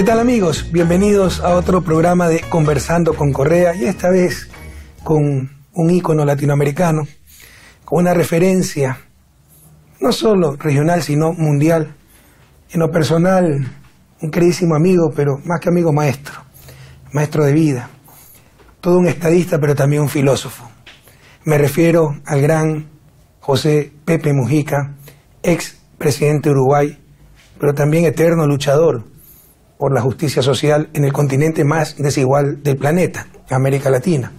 ¿Qué tal, amigos? Bienvenidos a otro programa de Conversando con Correa, y esta vez con un ícono latinoamericano, con una referencia no solo regional sino mundial. En lo personal, un queridísimo amigo, pero más que amigo, maestro de vida, todo un estadista pero también un filósofo. Me refiero al gran José Pepe Mujica, ex presidente de Uruguay, pero también eterno luchador por la justicia social en el continente más desigual del planeta, América Latina.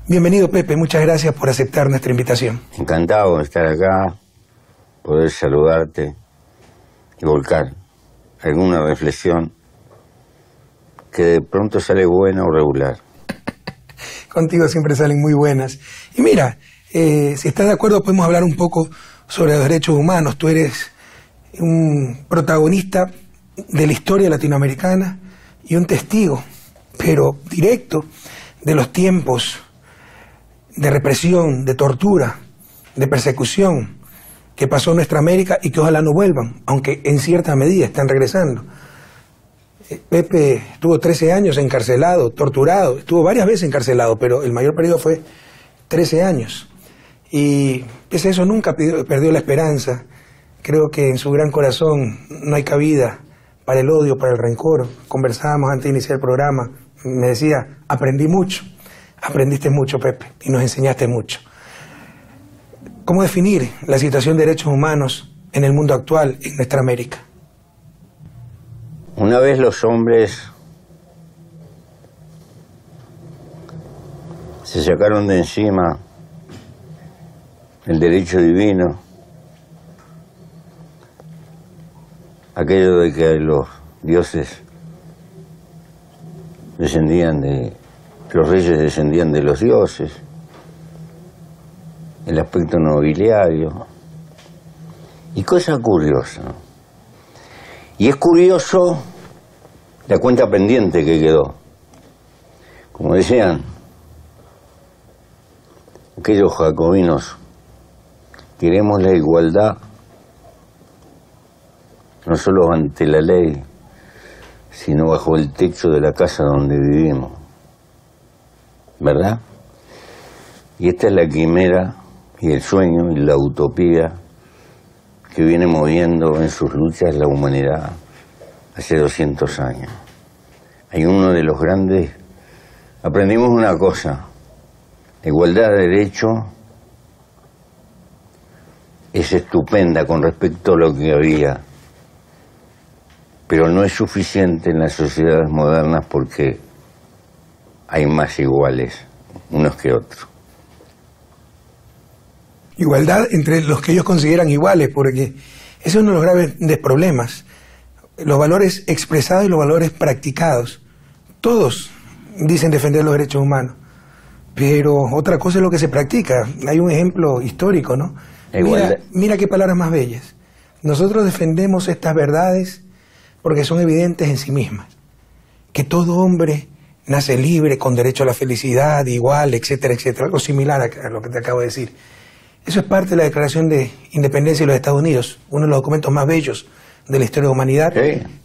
Bienvenido, Pepe, muchas gracias por aceptar nuestra invitación. Encantado de estar acá, poder saludarte y volcar alguna reflexión que de pronto sale buena o regular. Contigo siempre salen muy buenas. Y mira, si estás de acuerdo podemos hablar un poco sobre los derechos humanos. Tú eres un protagonista de la historia latinoamericana y un testigo, pero directo, de los tiempos de represión, de tortura, de persecución que pasó en nuestra América y que ojalá no vuelvan, aunque en cierta medida están regresando. Pepe estuvo 13 años encarcelado, torturado, estuvo varias veces encarcelado, pero el mayor periodo fue 13 años. Y pese a eso nunca perdió la esperanza. Creo que en su gran corazón no hay cabida para el odio, para el rencor. Conversábamos antes de iniciar el programa, me decía, aprendí mucho. Aprendiste mucho, Pepe, y nos enseñaste mucho. ¿Cómo definir la situación de derechos humanos en el mundo actual, en nuestra América? Una vez los hombres se sacaron de encima el derecho divino, aquello de que los dioses descendían de, los reyes descendían de los dioses, el aspecto nobiliario, y cosa curiosa. Y es curioso la cuenta pendiente que quedó. Como decían aquellos jacobinos, queremos la igualdad no solo ante la ley, sino bajo el techo de la casa donde vivimos. ¿Verdad? Y esta es la quimera y el sueño y la utopía que viene moviendo en sus luchas la humanidad hace 200 años. Hay uno de los grandes... Aprendimos una cosa, la igualdad de derecho es estupenda con respecto a lo que había, pero no es suficiente en las sociedades modernas porque hay más iguales unos que otros. Igualdad entre los que ellos consideran iguales, porque ese es uno de los graves problemas. Los valores expresados y los valores practicados. Todos dicen defender los derechos humanos, pero otra cosa es lo que se practica. Hay un ejemplo histórico, ¿no? Mira qué palabras más bellas. Nosotros defendemos estas verdades porque son evidentes en sí mismas. Que todo hombre nace libre, con derecho a la felicidad, igual, etcétera, etcétera. Algo similar a lo que te acabo de decir. Eso es parte de la Declaración de Independencia de los Estados Unidos, uno de los documentos más bellos de la historia de la humanidad,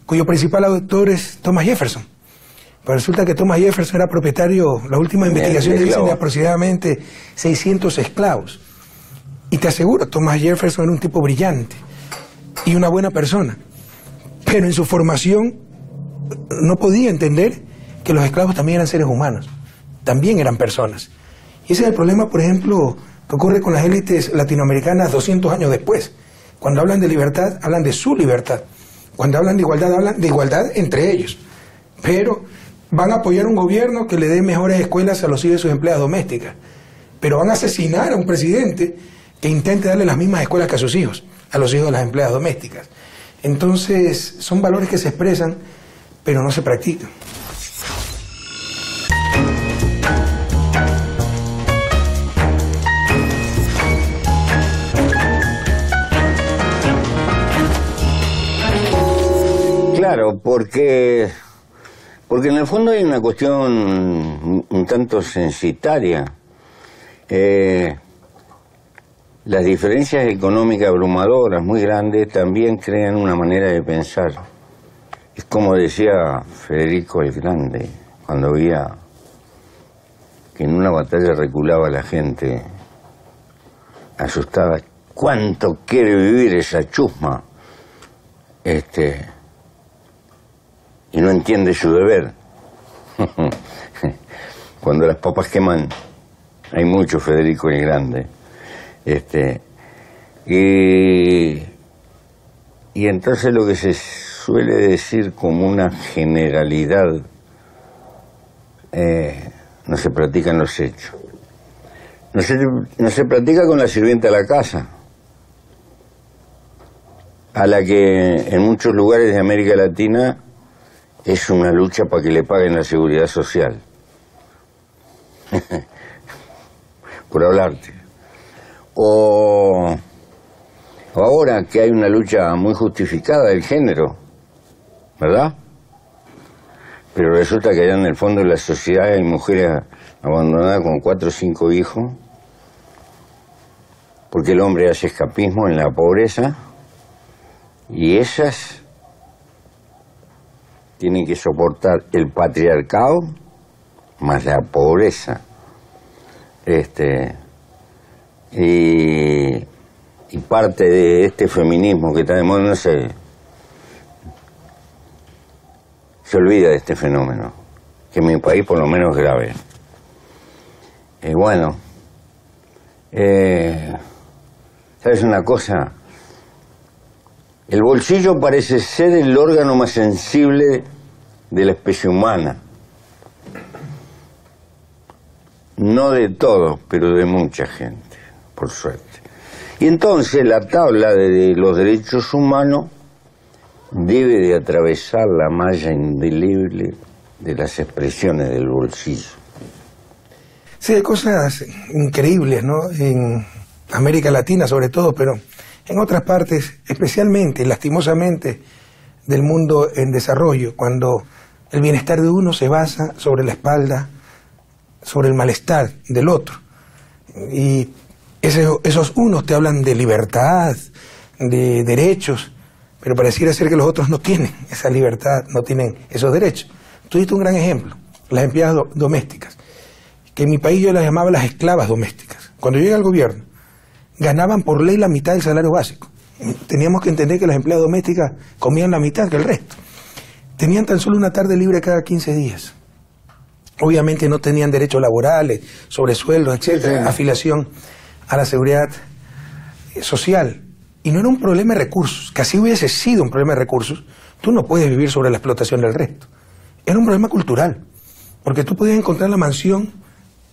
cuyo principal autor es Thomas Jefferson. Pero resulta que Thomas Jefferson era propietario, las últimas investigaciones dicen, de aproximadamente 600 esclavos. Y te aseguro, Thomas Jefferson era un tipo brillante y una buena persona. Pero en su formación no podía entender que los esclavos también eran seres humanos, también eran personas. Y ese es el problema, por ejemplo, que ocurre con las élites latinoamericanas 200 años después. Cuando hablan de libertad, hablan de su libertad. Cuando hablan de igualdad entre ellos. Pero van a apoyar un gobierno que le dé mejores escuelas a los hijos de sus empleadas domésticas. Pero van a asesinar a un presidente que intente darle las mismas escuelas que a sus hijos, a los hijos de las empleadas domésticas. Entonces, son valores que se expresan, pero no se practican. Claro, porque en el fondo hay una cuestión un tanto censitaria. Las diferencias económicas abrumadoras, muy grandes, también crean una manera de pensar Es como decía Federico el Grande, cuando veía que en una batalla reculaba la gente asustada. ¿Cuánto quiere vivir esa chusma? Y no entiende su deber. Cuando las papas queman, hay mucho Federico el Grande. Y entonces lo que se suele decir como una generalidad no se practica en los hechos. No se practica con la sirvienta de la casa, a la que en muchos lugares de América Latina es una lucha para que le paguen la seguridad social. Por hablarte. O ahora que hay una lucha muy justificada del género, ¿verdad? Pero resulta que allá en el fondo de la sociedad hay mujeres abandonadas con 4 o 5 hijos, porque el hombre hace escapismo en la pobreza, y ellas tienen que soportar el patriarcado más la pobreza. Y parte de este feminismo que está de moda, no se olvida de este fenómeno, que en mi país por lo menos es grave. ¿Sabes una cosa? El bolsillo parece ser el órgano más sensible de la especie humana. No de todos, pero de mucha gente, por suerte. Y entonces la tabla de los derechos humanos debe de atravesar la malla indeleble de las expresiones del bolsillo. Sí, hay cosas increíbles, ¿no? En América Latina sobre todo, pero en otras partes, especialmente, lastimosamente, del mundo en desarrollo, cuando el bienestar de uno se basa sobre la espalda, sobre el malestar del otro. Y esos unos te hablan de libertad, de derechos, pero pareciera ser que los otros no tienen esa libertad, no tienen esos derechos. Tú diste un gran ejemplo, las empleadas domésticas, que en mi país yo las llamaba las esclavas domésticas. Cuando llegué al gobierno, ganaban por ley la mitad del salario básico. Teníamos que entender que las empleadas domésticas comían la mitad que el resto. Tenían tan solo una tarde libre cada 15 días. Obviamente no tenían derechos laborales, sobresueldos, etcétera, afiliación a la seguridad social. Y no era un problema de recursos, que así hubiese sido un problema de recursos, tú no puedes vivir sobre la explotación del resto. Era un problema cultural, porque tú podías encontrar la mansión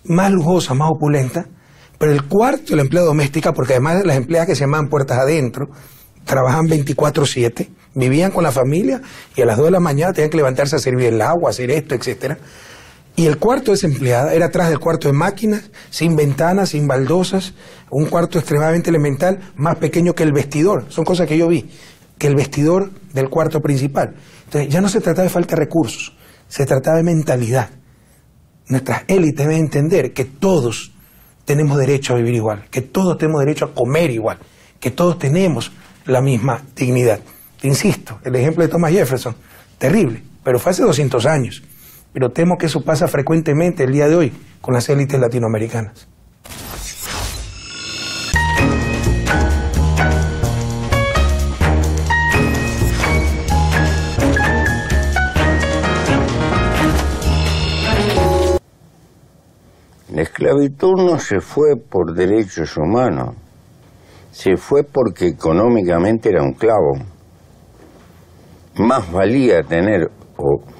más lujosa, más opulenta, pero el cuarto de la empleada doméstica, porque además de las empleadas que se llamaban puertas adentro, trabajaban 24/7, vivían con la familia y a las 2 de la mañana tenían que levantarse a servir el agua, hacer esto, etcétera. Y el cuarto de esa empleada era atrás del cuarto de máquinas, sin ventanas, sin baldosas, un cuarto extremadamente elemental, más pequeño que el vestidor. Son cosas que yo vi, que el vestidor del cuarto principal. Entonces ya no se trataba de falta de recursos, se trataba de mentalidad. Nuestras élites deben entender que todos tenemos derecho a vivir igual, que todos tenemos derecho a comer igual, que todos tenemos la misma dignidad. Te insisto, el ejemplo de Thomas Jefferson, terrible, pero fue hace 200 años. Pero temo que eso pasa frecuentemente el día de hoy con las élites latinoamericanas. La esclavitud no se fue por derechos humanos, se fue porque económicamente era un clavo. Más valía tener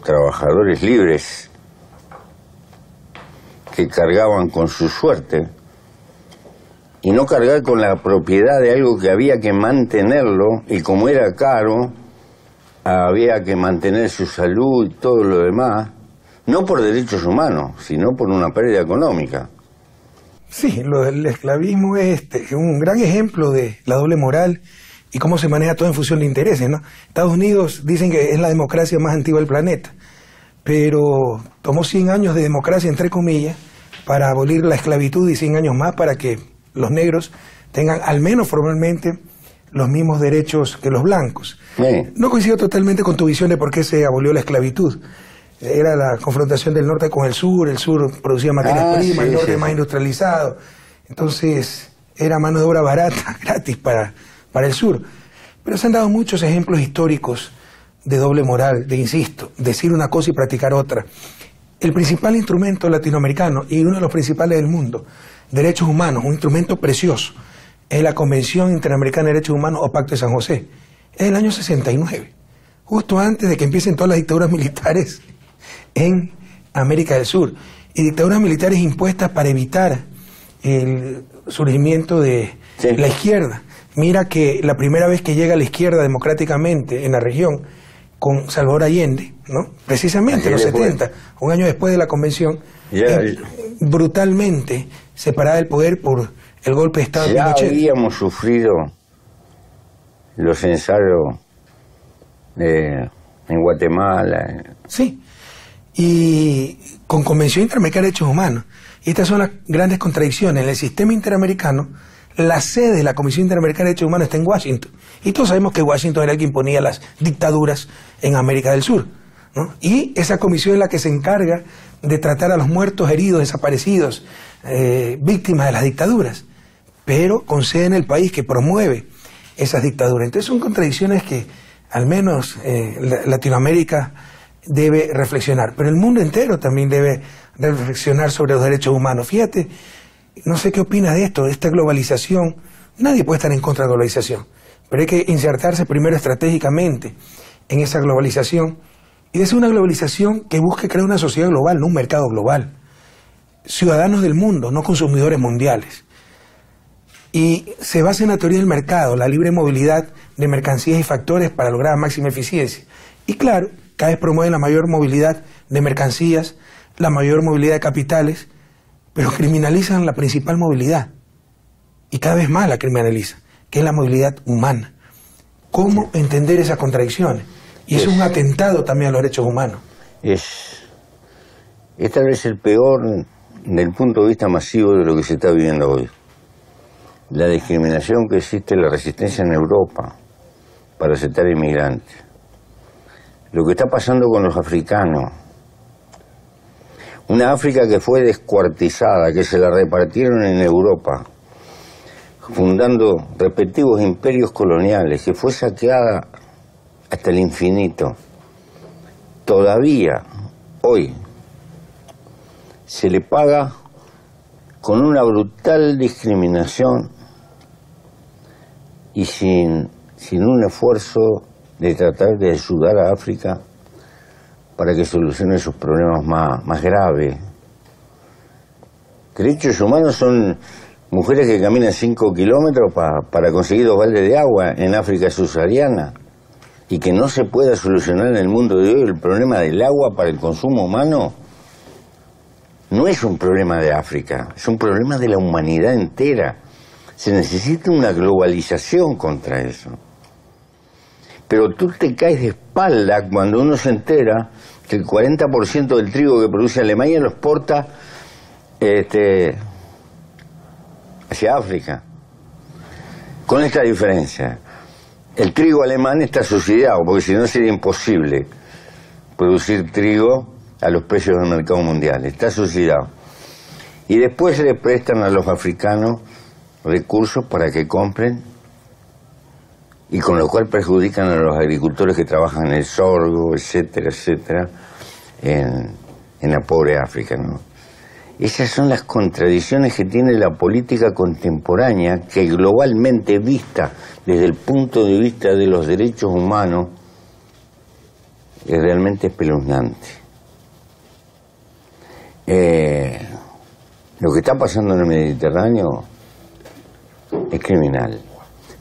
trabajadores libres que cargaban con su suerte y no cargar con la propiedad de algo que había que mantenerlo, y como era caro había que mantener su salud y todo lo demás, no por derechos humanos, sino por una pérdida económica. Sí, lo del esclavismo es un gran ejemplo de la doble moral y cómo se maneja todo en función de intereses, ¿no? Estados Unidos dicen que es la democracia más antigua del planeta, pero tomó 100 años de democracia, entre comillas, para abolir la esclavitud, y 100 años más para que los negros tengan, al menos formalmente, los mismos derechos que los blancos. Sí. No coincido totalmente con tu visión de por qué se abolió la esclavitud. Era la confrontación del norte con el sur producía materias primas, el norte más industrializado. Entonces era mano de obra barata, gratis para el sur. Pero se han dado muchos ejemplos históricos de doble moral, de, insisto, decir una cosa y practicar otra. El principal instrumento latinoamericano y uno de los principales del mundo, derechos humanos, un instrumento precioso, es la Convención Interamericana de Derechos Humanos o Pacto de San José. Es del año 69, justo antes de que empiecen todas las dictaduras militares en América del Sur. Y dictaduras militares impuestas para evitar el surgimiento de la izquierda. Mira que la primera vez que llega la izquierda democráticamente en la región, con Salvador Allende, ¿no? Precisamente en los 70, un año después de la convención, brutalmente separada del poder por el golpe de Estado de Pinochet. Ya habíamos sufrido los ensayos en Guatemala. Sí, y con Convención Interamericana de Derechos Humanos. Y estas son las grandes contradicciones. En el sistema interamericano, la sede de la Comisión Interamericana de Derechos Humanos está en Washington. Y todos sabemos que Washington era el que imponía las dictaduras en América del Sur, ¿no? Y esa comisión es la que se encarga de tratar a los muertos, heridos, desaparecidos, víctimas de las dictaduras. Pero con sede en el país que promueve esas dictaduras. Entonces son contradicciones que al menos Latinoamérica debe reflexionar. Pero el mundo entero también debe reflexionar sobre los derechos humanos. Fíjate, no sé qué opinas de esto, de esta globalización. Nadie puede estar en contra de la globalización, pero hay que insertarse primero estratégicamente en esa globalización, y es una globalización que busque crear una sociedad global, no un mercado global. Ciudadanos del mundo, no consumidores mundiales. Y se basa en la teoría del mercado, la libre movilidad de mercancías y factores para lograr máxima eficiencia. Y claro, cada vez promueven la mayor movilidad de mercancías, la mayor movilidad de capitales, pero criminalizan la principal movilidad. Y cada vez más la criminalizan, que es la movilidad humana. ¿Cómo entender esas contradicciones? Y es un atentado también a los derechos humanos. Es tal vez el peor del punto de vista masivo de lo que se está viviendo hoy. La discriminación que existe, la resistencia en Europa para aceptar inmigrantes. Lo que está pasando con los africanos. Una África que fue descuartizada, que se la repartieron en Europa, fundando respectivos imperios coloniales, que fue saqueada hasta el infinito. Todavía, hoy, se le paga con una brutal discriminación y sin un esfuerzo de tratar de ayudar a África para que solucione sus problemas más graves. Derechos humanos son mujeres que caminan 5 kilómetros para conseguir 2 baldes de agua en África subsahariana, y que no se pueda solucionar en el mundo de hoy el problema del agua para el consumo humano. No es un problema de África, es un problema de la humanidad entera. Se necesita una globalización contra eso. Pero tú te caes de espalda cuando uno se entera que el 40% del trigo que produce Alemania lo exporta hacia África. Con esta diferencia: el trigo alemán está subsidiado, porque si no sería imposible producir trigo a los precios del mercado mundial. Está subsidiado. Y después se le prestan a los africanos recursos para que compren, y con lo cual perjudican a los agricultores que trabajan en el sorgo, etcétera, etcétera, en la pobre África, ¿no? Esas son las contradicciones que tiene la política contemporánea, que globalmente vista desde el punto de vista de los derechos humanos es realmente espeluznante. Lo que está pasando en el Mediterráneo es criminal.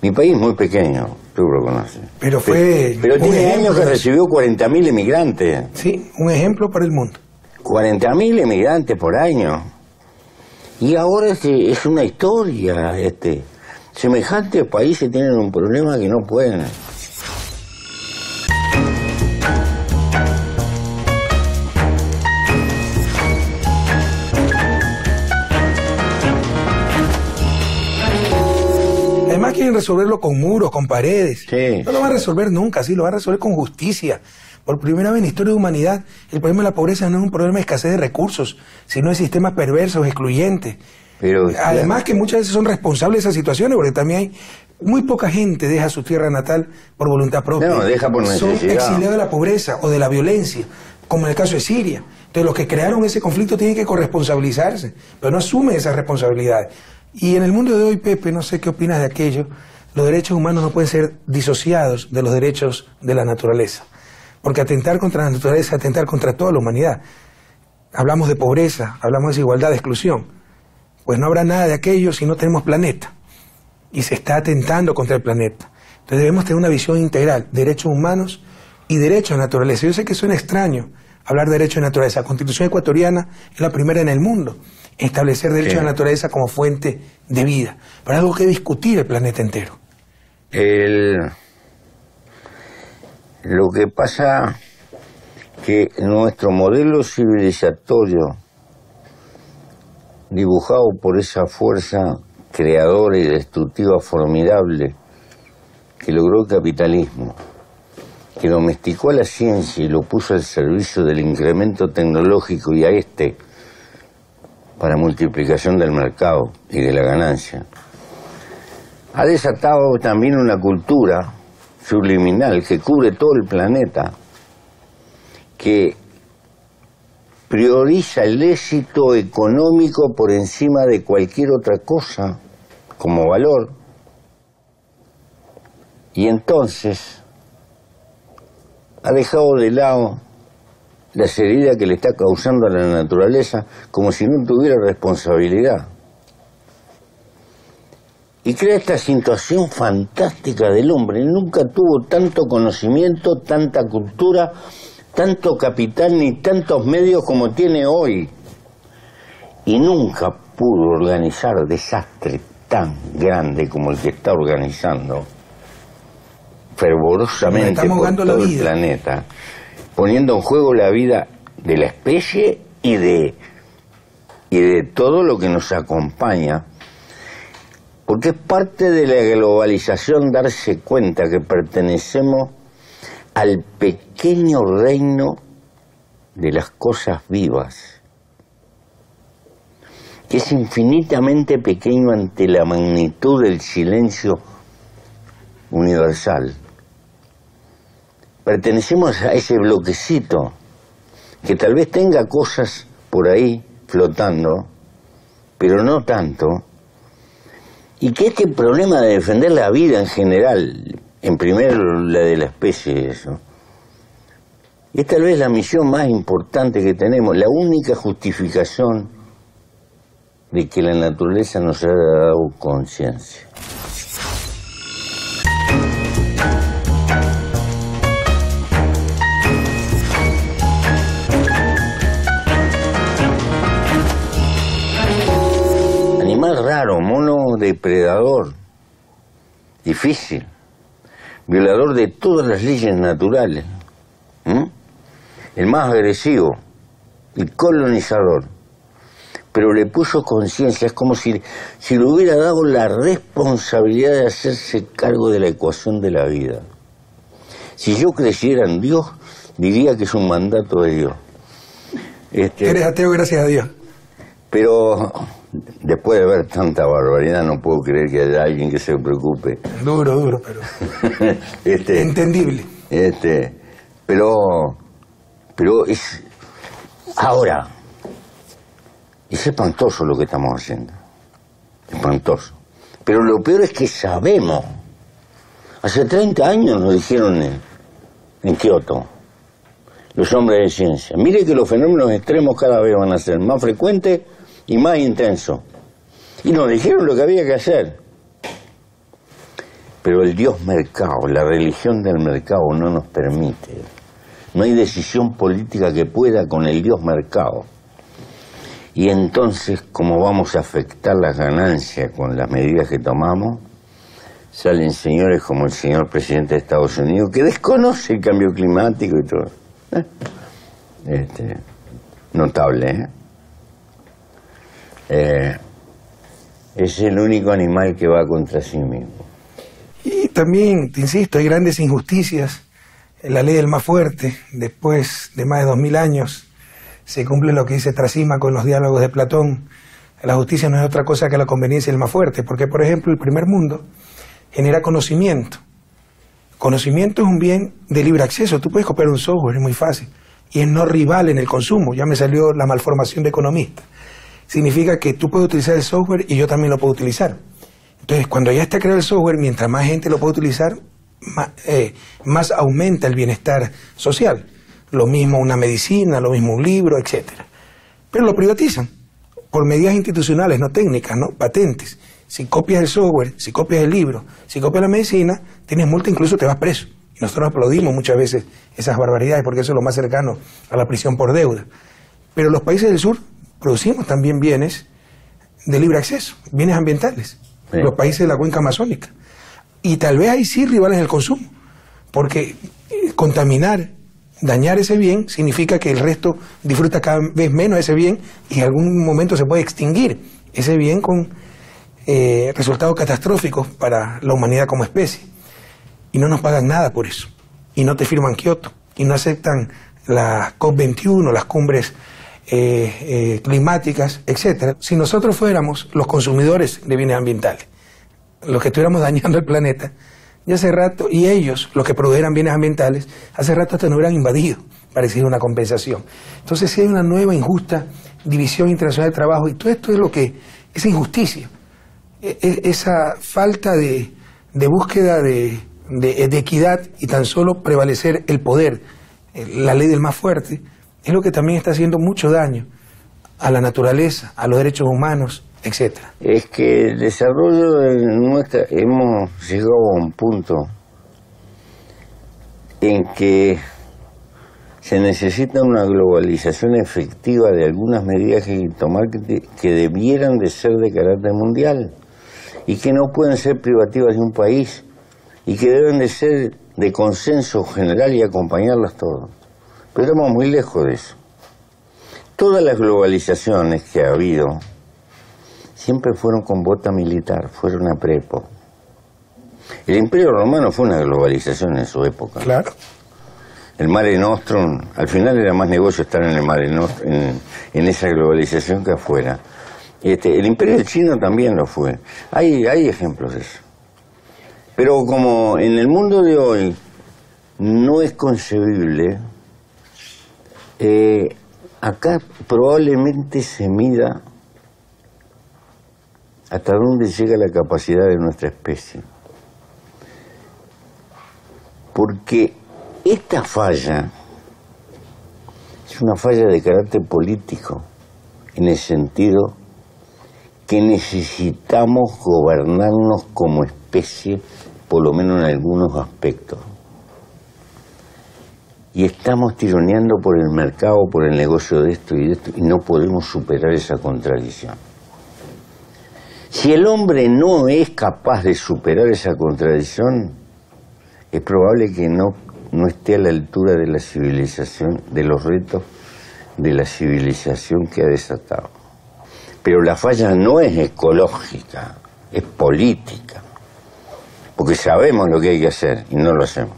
Mi país es muy pequeño, tú lo conoces. Pero tiene años que recibió 40.000 emigrantes. Sí, un ejemplo para el mundo. 40.000 emigrantes por año. Y ahora es una historia. Semejantes países tienen un problema que no pueden. además quieren resolverlo con muros, con paredes. Sí. No lo va a resolver nunca, sí, lo va a resolver con justicia. Por primera vez en la historia de la humanidad, el problema de la pobreza no es un problema de escasez de recursos, sino de sistemas perversos, excluyentes. Pero, además que muchas veces son responsables de esas situaciones, porque también hay muy poca gente deja su tierra natal por voluntad propia. No, deja por necesidad. Son exiliados de la pobreza o de la violencia, como en el caso de Siria. Entonces los que crearon ese conflicto tienen que corresponsabilizarse, pero no asumen esas responsabilidades. Y en el mundo de hoy, Pepe, no sé qué opinas de aquello, los derechos humanos no pueden ser disociados de los derechos de la naturaleza. Porque atentar contra la naturaleza es atentar contra toda la humanidad. Hablamos de pobreza, hablamos de desigualdad, de exclusión. Pues no habrá nada de aquello si no tenemos planeta. Y se está atentando contra el planeta. Entonces debemos tener una visión integral, derechos humanos y derechos de naturaleza. Yo sé que suena extraño hablar de derechos de naturaleza. La Constitución ecuatoriana es la primera en el mundo en establecer derechos de naturaleza como fuente de vida. Pero es algo que discutir el planeta entero. Lo que pasa que nuestro modelo civilizatorio, dibujado por esa fuerza creadora y destructiva formidable que logró el capitalismo, que domesticó a la ciencia y lo puso al servicio del incremento tecnológico y a para multiplicación del mercado y de la ganancia, ha desatado también una cultura subliminal que cubre todo el planeta, que prioriza el éxito económico por encima de cualquier otra cosa como valor. Y entonces ha dejado de lado la seriedad que le está causando a la naturaleza, como si no tuviera responsabilidad. Y crea esta situación fantástica del hombre. Nunca tuvo tanto conocimiento, tanta cultura, tanto capital ni tantos medios como tiene hoy. Y nunca pudo organizar desastre tan grande como el que está organizando fervorosamente por todo el planeta, poniendo en juego la vida de la especie y de todo lo que nos acompaña. Porque es parte de la globalización darse cuenta que pertenecemos al pequeño reino de las cosas vivas, que es infinitamente pequeño ante la magnitud del silencio universal. Pertenecemos a ese bloquecito que tal vez tenga cosas por ahí flotando, pero no tanto. Y que este problema de defender la vida en general, en primer la de la especie, eso, es tal vez la misión más importante que tenemos, la única justificación de que la naturaleza nos haya dado conciencia. Raro, mono depredador, difícil, violador de todas las leyes naturales, el más agresivo, el colonizador, pero le puso conciencia, es como si le hubiera dado la responsabilidad de hacerse cargo de la ecuación de la vida. Si yo creyera en Dios, diría que es un mandato de Dios. Eres ateo, gracias a Dios. Pero después de ver tanta barbaridad, no puedo creer que haya alguien que se preocupe. Duro, pero entendible. Pero es ahora es espantoso lo que estamos haciendo, espantoso. Pero lo peor es que sabemos. Hace 30 años nos dijeron en Kioto los hombres de ciencia: mire que los fenómenos extremos cada vez van a ser más frecuentes y más intenso. Y nos dijeron lo que había que hacer. Pero el Dios mercado, la religión del mercado no nos permite. No hay decisión política que pueda con el Dios mercado. Y entonces, ¿cómo vamos a afectar las ganancias con las medidas que tomamos? Salen señores como el señor presidente de Estados Unidos, que desconoce el cambio climático y todo. Notable, Es el único animal que va contra sí mismo. Y también, te insisto, hay grandes injusticias. La ley del más fuerte, después de más de 2000 años, se cumple lo que dice Trasímaco en los diálogos de Platón. La justicia no es otra cosa que la conveniencia del más fuerte, porque, por ejemplo, el primer mundo genera conocimiento. Conocimiento es un bien de libre acceso. Tú puedes copiar un software, es muy fácil, y es no rival en el consumo. Ya me salió la malformación de economista. Significa que tú puedes utilizar el software y yo también lo puedo utilizar. Entonces, cuando ya está creado el software, mientras más gente lo puede utilizar, más aumenta el bienestar social. Lo mismo una medicina, lo mismo un libro, etcétera. Pero lo privatizan por medidas institucionales, no técnicas, no patentes. Si copias el software, si copias el libro, si copias la medicina, tienes multa, incluso te vas preso. Y nosotros aplaudimos muchas veces esas barbaridades porque eso es lo más cercano a la prisión por deuda. Pero los países del sur producimos también bienes de libre acceso, bienes ambientales. Sí. Los países de la cuenca amazónica. Y tal vez ahí sí rivales en el consumo, porque contaminar, dañar ese bien, significa que el resto disfruta cada vez menos de ese bien y en algún momento se puede extinguir ese bien con resultados catastróficos para la humanidad como especie. Y no nos pagan nada por eso. Y no te firman Kioto. Y no aceptan la COP21, las cumbres climáticas, etcétera. Si nosotros fuéramos los consumidores de bienes ambientales, los que estuviéramos dañando el planeta, ya hace rato, y ellos, los que produjeran bienes ambientales, hace rato hasta nos hubieran invadido para exigir una compensación. Entonces sí hay una nueva injusta división internacional del trabajo, y todo esto es lo que, esa injusticia, esa falta de búsqueda de equidad y tan solo prevalecer el poder, la ley del más fuerte, es lo que también está haciendo mucho daño a la naturaleza, a los derechos humanos, etcétera. Es que el desarrollo de hemos llegado a un punto en que se necesita una globalización efectiva de algunas medidas que hay que tomar que debieran de ser de carácter mundial y que no pueden ser privativas de un país y que deben de ser de consenso general y acompañarlas todas. Pero estamos muy lejos de eso. Todas las globalizaciones que ha habido siempre fueron con bota militar, fueron a prepo. El Imperio Romano fue una globalización en su época. Claro. El Mare Nostrum, al final era más negocio estar en el Mare Nostrum, en esa globalización que afuera. El Imperio Chino también lo fue. Hay ejemplos de eso. Pero como en el mundo de hoy no es concebible, acá probablemente se mida hasta dónde llega la capacidad de nuestra especie. Porque esta falla es una falla de carácter político, en el sentido que necesitamos gobernarnos como especie, por lo menos en algunos aspectos. Y estamos tironeando por el mercado, por el negocio de esto, y no podemos superar esa contradicción. Si el hombre no es capaz de superar esa contradicción, es probable que no esté a la altura de la civilización, de los retos de la civilización que ha desatado. Pero la falla no es ecológica, es política, porque sabemos lo que hay que hacer y no lo hacemos.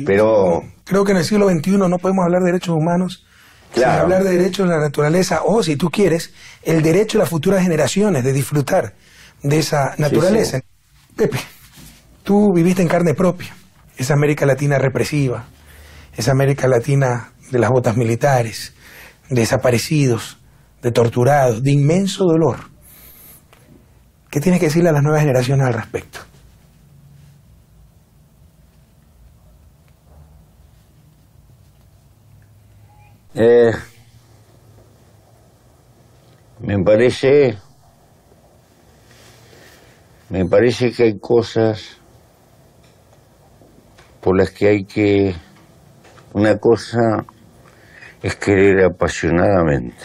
Pero creo que en el siglo XXI no podemos hablar de derechos humanos, claro, sin hablar de derechos de la naturaleza, o si tú quieres, el derecho de las futuras generaciones de disfrutar de esa naturaleza. Sí, sí. Pepe, tú viviste en carne propia esa América Latina represiva, esa América Latina de las botas militares, de desaparecidos, de torturados, de inmenso dolor. ¿Qué tienes que decirle a las nuevas generaciones al respecto? Me parece que hay cosas por las que hay que... Una cosa es querer apasionadamente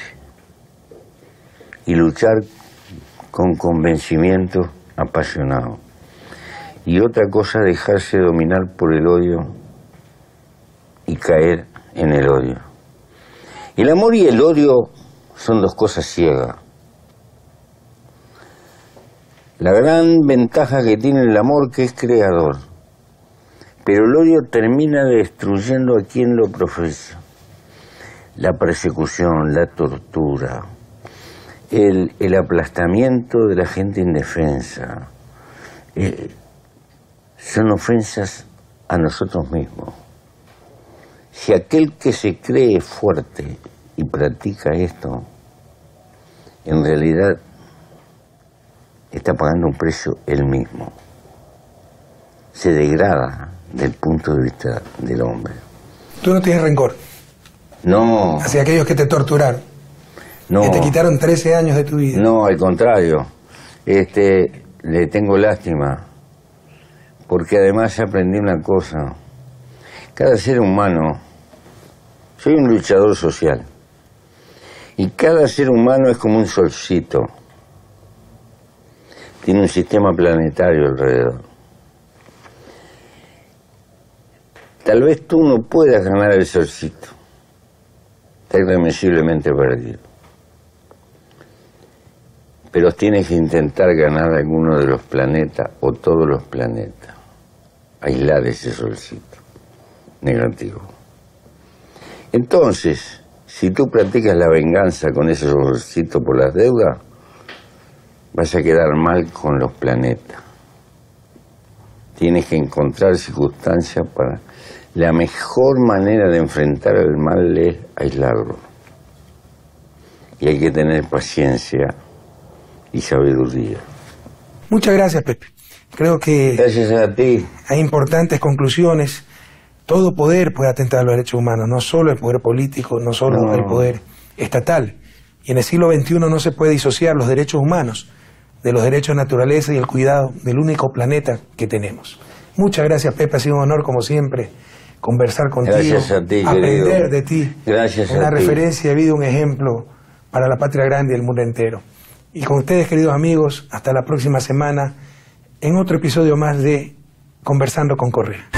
y luchar con convencimiento apasionado. y otra cosa dejarse dominar por el odio y caer en el odio. El amor y el odio son dos cosas ciegas. La gran ventaja que tiene el amor que es creador, pero el odio termina destruyendo a quien lo profesa. La persecución, la tortura, el aplastamiento de la gente indefensa, son ofensas a nosotros mismos. Si aquel que se cree fuerte y practica esto, en realidad está pagando un precio él mismo. Se degrada del punto de vista del hombre. ¿Tú no tienes rencor? No. Hacia aquellos que te torturaron. No. Que te quitaron 13 años de tu vida. No, al contrario. Le tengo lástima. Porque además aprendí una cosa. Cada ser humano, soy un luchador social. Y cada ser humano es como un solcito. Tiene un sistema planetario alrededor. Tal vez tú no puedas ganar el solcito. Está irremisiblemente perdido. Pero tienes que intentar ganar alguno de los planetas o todos los planetas. Aislar ese solcito negativo. Entonces, si tú practicas la venganza con ese solcito por las deudas, vas a quedar mal con los planetas. Tienes que encontrar circunstancias para... La mejor manera de enfrentar el mal es aislarlo. Y hay que tener paciencia y sabiduría. Muchas gracias, Pepe. Creo que... Gracias a ti. Hay importantes conclusiones. Todo poder puede atentar a los derechos humanos, no solo el poder político, no solo el poder estatal. Y en el siglo XXI no se puede disociar los derechos humanos de los derechos de naturaleza y el cuidado del único planeta que tenemos. Muchas gracias, Pepe, ha sido un honor, como siempre, conversar contigo, gracias a ti, aprender querido. de ti. Gracias a ti. Una referencia de vida, un ejemplo para la patria grande y el mundo entero. Y con ustedes, queridos amigos, hasta la próxima semana, en otro episodio más de Conversando con Correa.